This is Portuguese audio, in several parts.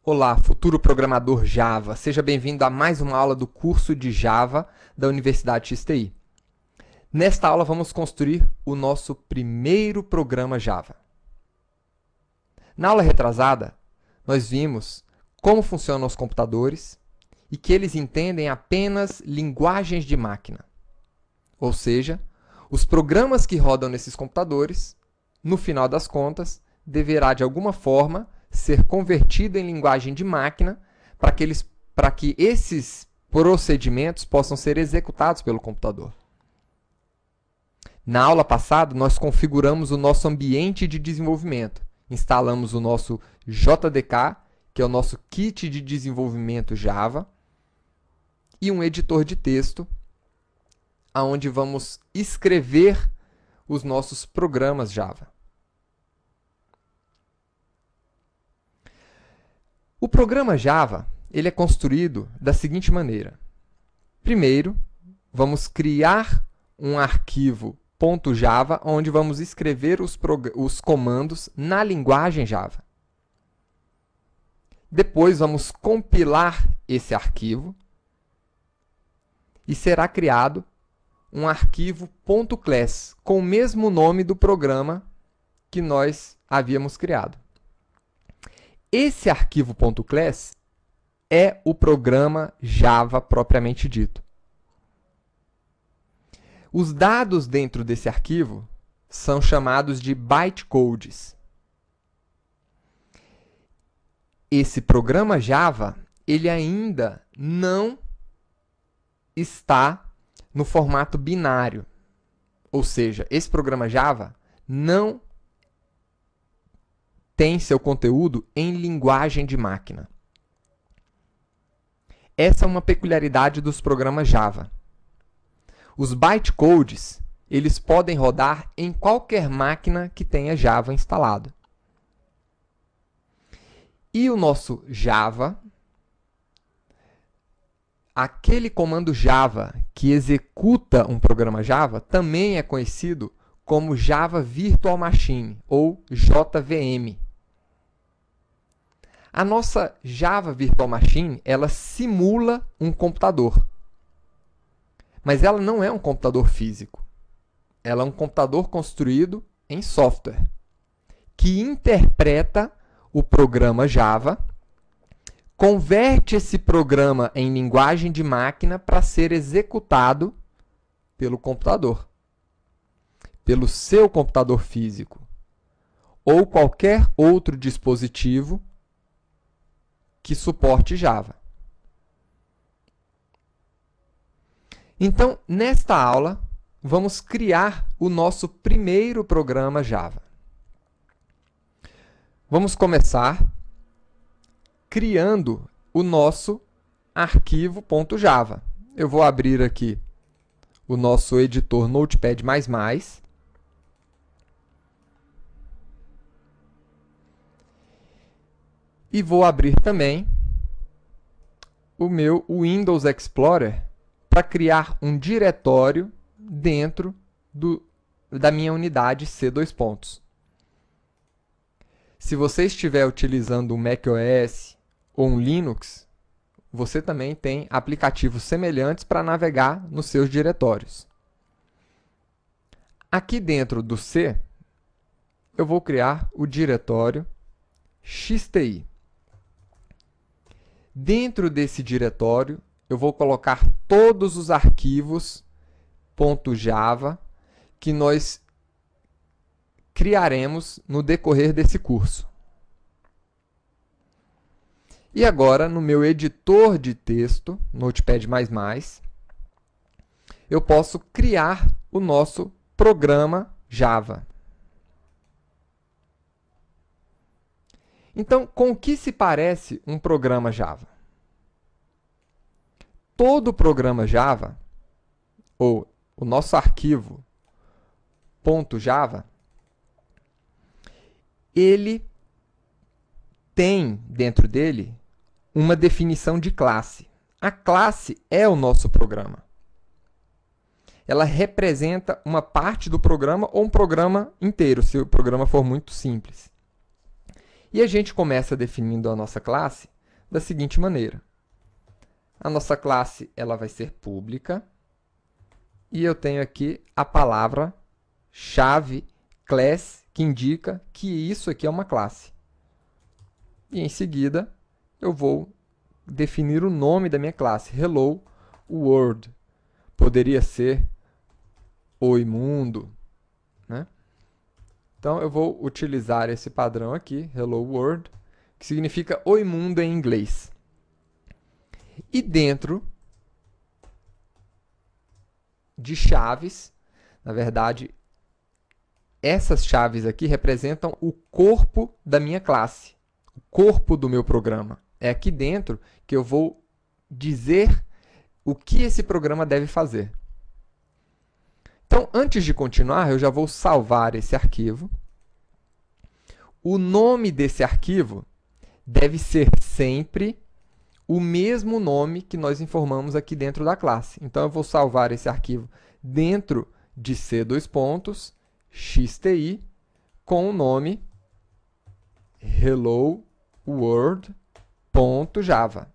Olá, futuro programador Java. Seja bem-vindo a mais uma aula do curso de Java da Universidade XTI. Nesta aula, vamos construir o nosso primeiro programa Java. Na aula retrasada, nós vimos como funcionam os computadores e que eles entendem apenas linguagens de máquina. Ou seja, os programas que rodam nesses computadores, no final das contas, deverá de alguma forma ser convertido em linguagem de máquina para que esses procedimentos possam ser executados pelo computador. Na aula passada, nós configuramos o nosso ambiente de desenvolvimento. Instalamos o nosso JDK, que é o nosso kit de desenvolvimento Java, e um editor de texto, onde vamos escrever os nossos programas Java. O programa Java ele é construído da seguinte maneira. Primeiro, vamos criar um arquivo .java, onde vamos escrever os comandos na linguagem Java. Depois, vamos compilar esse arquivo e será criado um arquivo .class com o mesmo nome do programa que nós havíamos criado. Esse arquivo .class é o programa Java propriamente dito. Os dados dentro desse arquivo são chamados de bytecodes. Esse programa Java, ele ainda não está no formato binário. Ou seja, esse programa Java não tem seu conteúdo em linguagem de máquina. Essa é uma peculiaridade dos programas Java. Os bytecodes, eles podem rodar em qualquer máquina que tenha Java instalado. E o nosso Java, aquele comando Java que executa um programa Java, também é conhecido como Java Virtual Machine, ou JVM. A nossa Java Virtual Machine, ela simula um computador. Mas ela não é um computador físico. Ela é um computador construído em software, que interpreta o programa Java, converte esse programa em linguagem de máquina para ser executado pelo computador, pelo seu computador físico, ou qualquer outro dispositivo que suporte Java. Então, nesta aula, vamos criar o nosso primeiro programa Java. Vamos começar criando o nosso arquivo .java. Eu vou abrir aqui o nosso editor Notepad++. E vou abrir também o meu Windows Explorer para criar um diretório dentro da minha unidade C2. Se você estiver utilizando um macOS ou um Linux, você também tem aplicativos semelhantes para navegar nos seus diretórios. Aqui dentro do C, eu vou criar o diretório XTI. Dentro desse diretório, eu vou colocar todos os arquivos .java que nós criaremos no decorrer desse curso. E agora, no meu editor de texto, Notepad++, eu posso criar o nosso programa Java. Então, com o que se parece um programa Java? Todo programa Java, ou o nosso arquivo .java, ele tem dentro dele uma definição de classe. A classe é o nosso programa. Ela representa uma parte do programa ou um programa inteiro, se o programa for muito simples. E a gente começa definindo a nossa classe da seguinte maneira. A nossa classe ela vai ser pública e eu tenho aqui a palavra-chave class, que indica que isso aqui é uma classe. E em seguida, eu vou definir o nome da minha classe, Hello World. Poderia ser Oi Mundo, né? Então, eu vou utilizar esse padrão aqui, Hello World, que significa Oi Mundo em inglês. E dentro de chaves, na verdade, essas chaves aqui representam o corpo da minha classe, o corpo do meu programa. É aqui dentro que eu vou dizer o que esse programa deve fazer. Então, antes de continuar, eu já vou salvar esse arquivo. O nome desse arquivo deve ser sempre o mesmo nome que nós informamos aqui dentro da classe. Então, eu vou salvar esse arquivo dentro de C_XTI com o nome Hello World.java.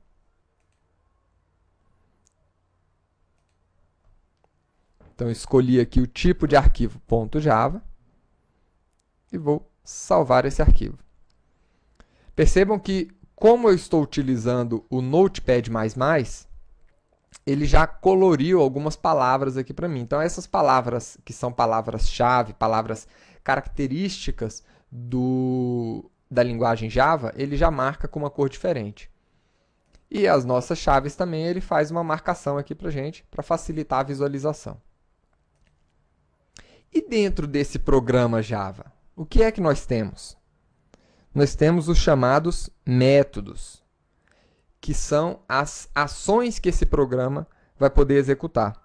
Então, eu escolhi aqui o tipo de arquivo .java e vou salvar esse arquivo. Percebam que, como eu estou utilizando o Notepad++, ele já coloriu algumas palavras aqui para mim. Então, essas palavras que são palavras-chave, palavras características da linguagem Java, ele já marca com uma cor diferente. E as nossas chaves também, ele faz uma marcação aqui para a gente, para facilitar a visualização. E dentro desse programa Java, o que é que nós temos? Nós temos os chamados métodos, que são as ações que esse programa vai poder executar.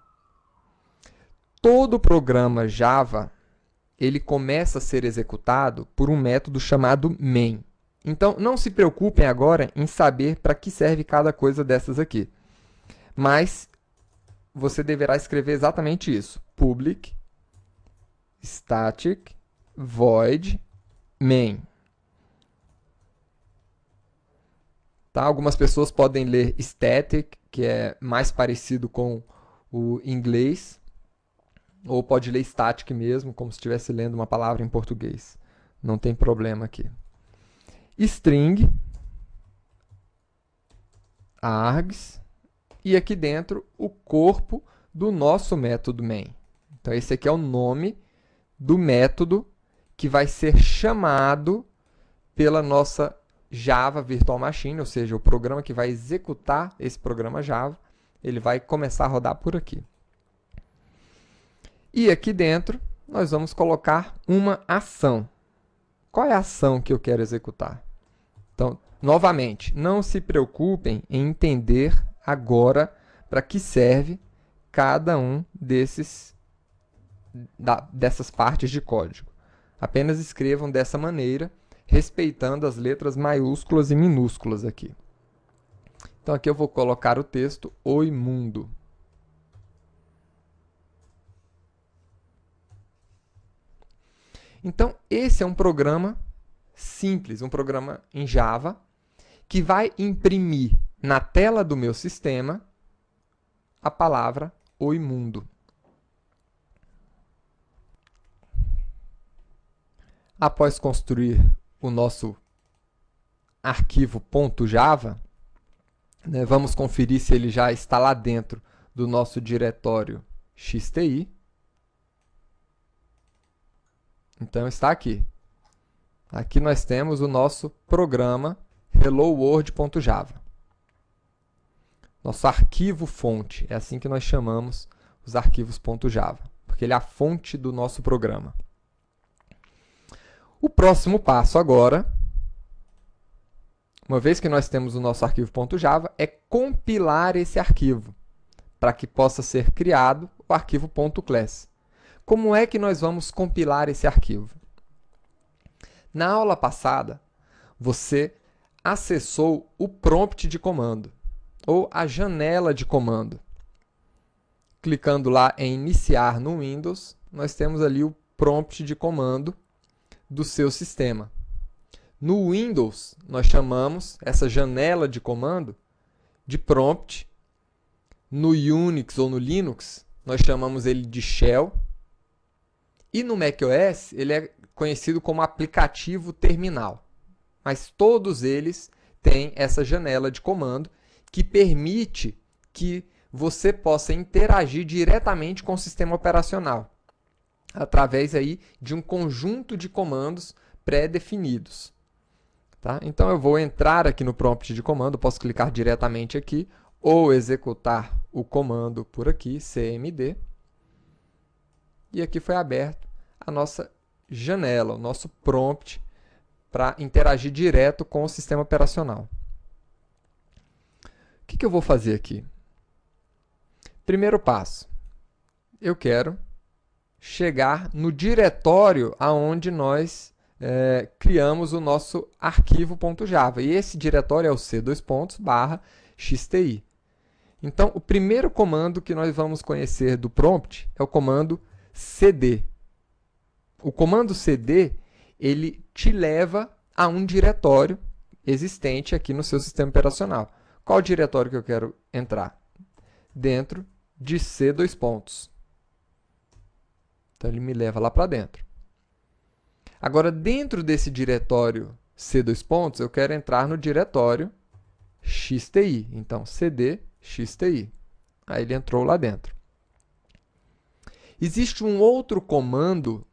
Todo programa Java, ele começa a ser executado por um método chamado main. Então, não se preocupem agora em saber para que serve cada coisa dessas aqui. Mas você deverá escrever exatamente isso. Public static void main. Tá? Algumas pessoas podem ler static, que é mais parecido com o inglês, ou pode ler static mesmo, como se estivesse lendo uma palavra em português. Não tem problema aqui. String, args, e aqui dentro o corpo do nosso método main. Então, esse aqui é o nome do método que vai ser chamado pela nossa Java Virtual Machine, ou seja, o programa que vai executar esse programa Java, ele vai começar a rodar por aqui. E aqui dentro, nós vamos colocar uma ação. Qual é a ação que eu quero executar? Então, novamente, não se preocupem em entender agora para que serve cada um dessas partes de código. Apenas escrevam dessa maneira, respeitando as letras maiúsculas e minúsculas aqui. Então, aqui eu vou colocar o texto Oi Mundo. Então, esse é um programa simples, um programa em Java, que vai imprimir na tela do meu sistema a palavra Oi Mundo. Após construir o nosso arquivo .java, né, vamos conferir se ele já está lá dentro do nosso diretório XTI. Então, está aqui. Aqui nós temos o nosso programa helloworld.java. Nosso arquivo fonte, é assim que nós chamamos os arquivos .java, porque ele é a fonte do nosso programa. O próximo passo agora, uma vez que nós temos o nosso arquivo .java, é compilar esse arquivo, para que possa ser criado o arquivo .class. Como é que nós vamos compilar esse arquivo? Na aula passada, você acessou o prompt de comando, ou a janela de comando. Clicando lá em iniciar no Windows, nós temos ali o prompt de comando do seu sistema. No Windows, nós chamamos essa janela de comando de prompt. No Unix ou no Linux, nós chamamos ele de shell. E no macOS, ele é conhecido como aplicativo terminal. Mas todos eles têm essa janela de comando que permite que você possa interagir diretamente com o sistema operacional através aí de um conjunto de comandos pré-definidos. Tá? Então eu vou entrar aqui no prompt de comando, posso clicar diretamente aqui ou executar o comando por aqui, cmd. E aqui foi aberto a nossa janela, o nosso prompt para interagir direto com o sistema operacional. O que eu vou fazer aqui? Primeiro passo, eu quero chegar no diretório aonde nós criamos o nosso arquivo.java. E esse diretório é o c:/xti. Então, o primeiro comando que nós vamos conhecer do prompt é o comando cd. O comando cd, ele te leva a um diretório existente aqui no seu sistema operacional. Qual diretório que eu quero entrar? Dentro de c:. Então, ele me leva lá para dentro. Agora, dentro desse diretório c:, eu quero entrar no diretório xti. Então, cd xti. Aí ele entrou lá dentro. Existe um outro comando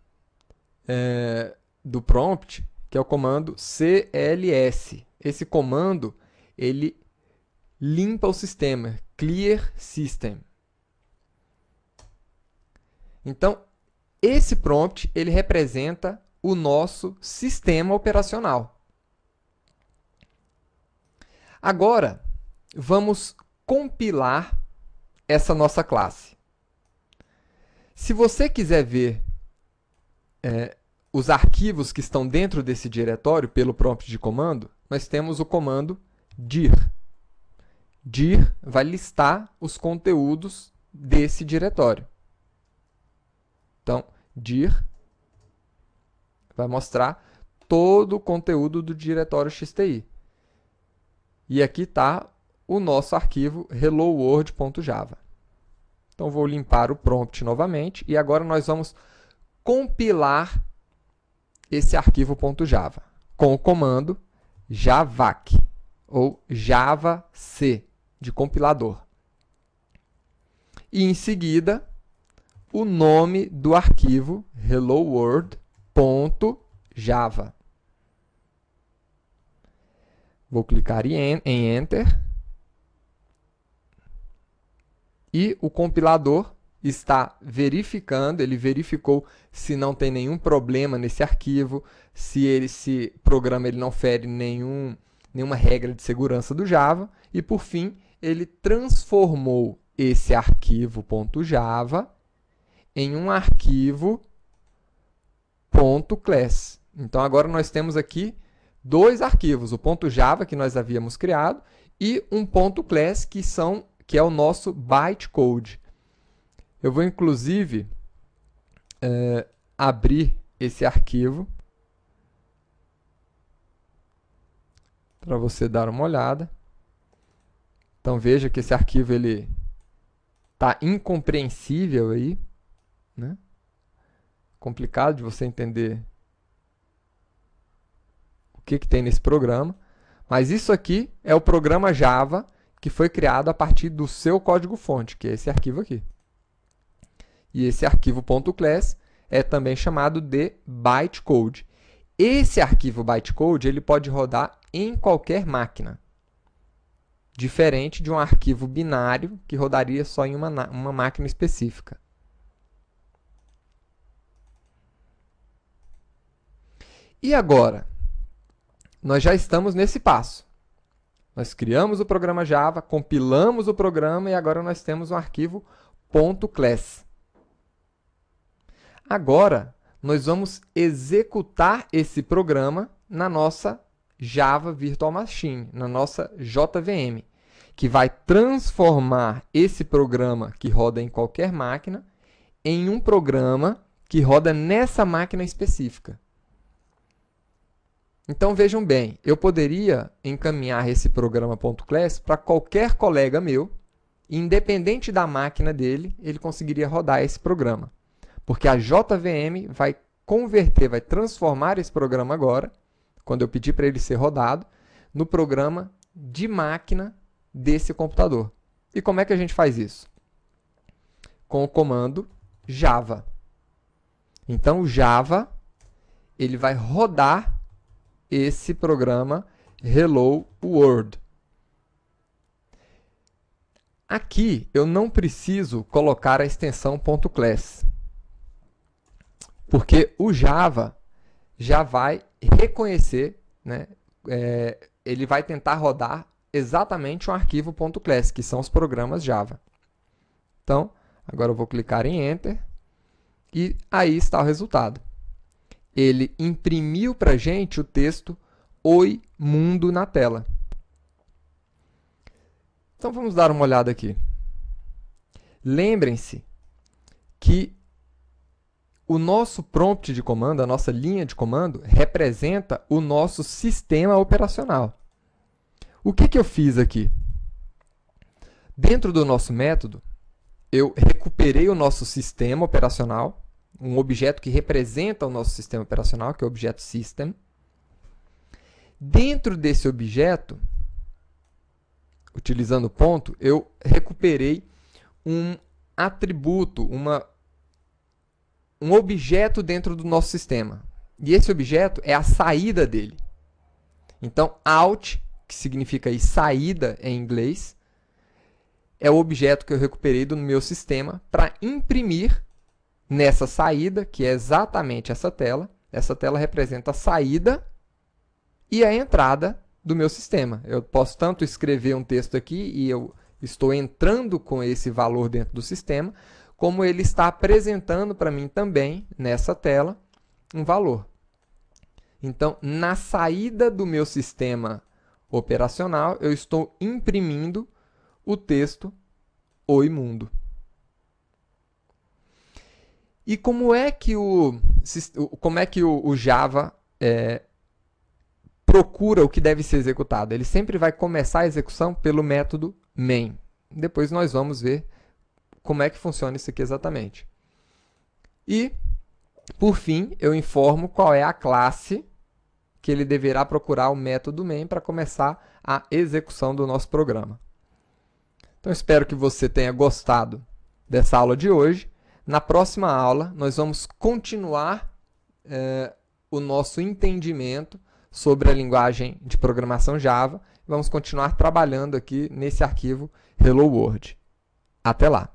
do prompt, que é o comando cls. Esse comando, ele limpa o sistema, clear system. Então, esse prompt, ele representa o nosso sistema operacional. Agora, vamos compilar essa nossa classe. Se você quiser ver os arquivos que estão dentro desse diretório pelo prompt de comando, nós temos o comando dir. Dir vai listar os conteúdos desse diretório. Então, dir vai mostrar todo o conteúdo do diretório xti. E aqui está o nosso arquivo helloworld.java. Então, vou limpar o prompt novamente e agora nós vamos compilar esse arquivo.java com o comando javac ou javac de compilador. E em seguida, o nome do arquivo helloworld.java. Vou clicar em Enter. E o compilador está verificando, ele verificou se não tem nenhum problema nesse arquivo, se esse programa ele não fere nenhuma regra de segurança do Java, e por fim, ele transformou esse arquivo.java em um arquivo .class. Então, agora nós temos aqui dois arquivos, o .java que nós havíamos criado e um .class que é o nosso bytecode. Eu vou, inclusive, abrir esse arquivo para você dar uma olhada. Então, veja que esse arquivo está incompreensível aí, né? Complicado de você entender o que tem nesse programa. Mas isso aqui é o programa Java que foi criado a partir do seu código-fonte, que é esse arquivo aqui. E esse arquivo .class é também chamado de bytecode. Esse arquivo bytecode ele pode rodar em qualquer máquina, diferente de um arquivo binário que rodaria só em uma máquina específica. E agora? Nós já estamos nesse passo. Nós criamos o programa Java, compilamos o programa e agora nós temos um arquivo .class. Agora, nós vamos executar esse programa na nossa Java Virtual Machine, na nossa JVM, que vai transformar esse programa que roda em qualquer máquina em um programa que roda nessa máquina específica. Então vejam bem, eu poderia encaminhar esse programa.class para qualquer colega meu, independente da máquina dele, ele conseguiria rodar esse programa. Porque a JVM vai converter, vai transformar esse programa agora, quando eu pedir para ele ser rodado, no programa de máquina desse computador. E como é que a gente faz isso? Com o comando Java. Então, o Java ele vai rodar esse programa Hello World. Aqui eu não preciso colocar a extensão .class, porque o Java já vai reconhecer, né, ele vai tentar rodar exatamente um arquivo .class, que são os programas Java. Então, agora eu vou clicar em Enter e aí está o resultado. Ele imprimiu para a gente o texto Oi Mundo na tela. Então vamos dar uma olhada aqui. Lembrem-se que o nosso prompt de comando, a nossa linha de comando, representa o nosso sistema operacional. O que eu fiz aqui? Dentro do nosso método, eu recuperei o nosso sistema operacional, um objeto que representa o nosso sistema operacional, que é o objeto system. Dentro desse objeto, utilizando o ponto, eu recuperei um atributo, um objeto dentro do nosso sistema. E esse objeto é a saída dele. Então, out, que significa aí saída em inglês, é o objeto que eu recuperei do meu sistema para imprimir nessa saída, que é exatamente essa tela. Essa tela representa a saída e a entrada do meu sistema. Eu posso tanto escrever um texto aqui e eu estou entrando com esse valor dentro do sistema, como ele está apresentando para mim também, nessa tela, um valor. Então, na saída do meu sistema operacional, eu estou imprimindo o texto Oi Mundo. E como é que o Java procura o que deve ser executado? Ele sempre vai começar a execução pelo método main. Depois nós vamos ver como é que funciona isso aqui exatamente. E, por fim, eu informo qual é a classe que ele deverá procurar o método main para começar a execução do nosso programa. Então, espero que você tenha gostado dessa aula de hoje. Na próxima aula, nós vamos continuar o nosso entendimento sobre a linguagem de programação Java. Vamos continuar trabalhando aqui nesse arquivo Hello World. Até lá!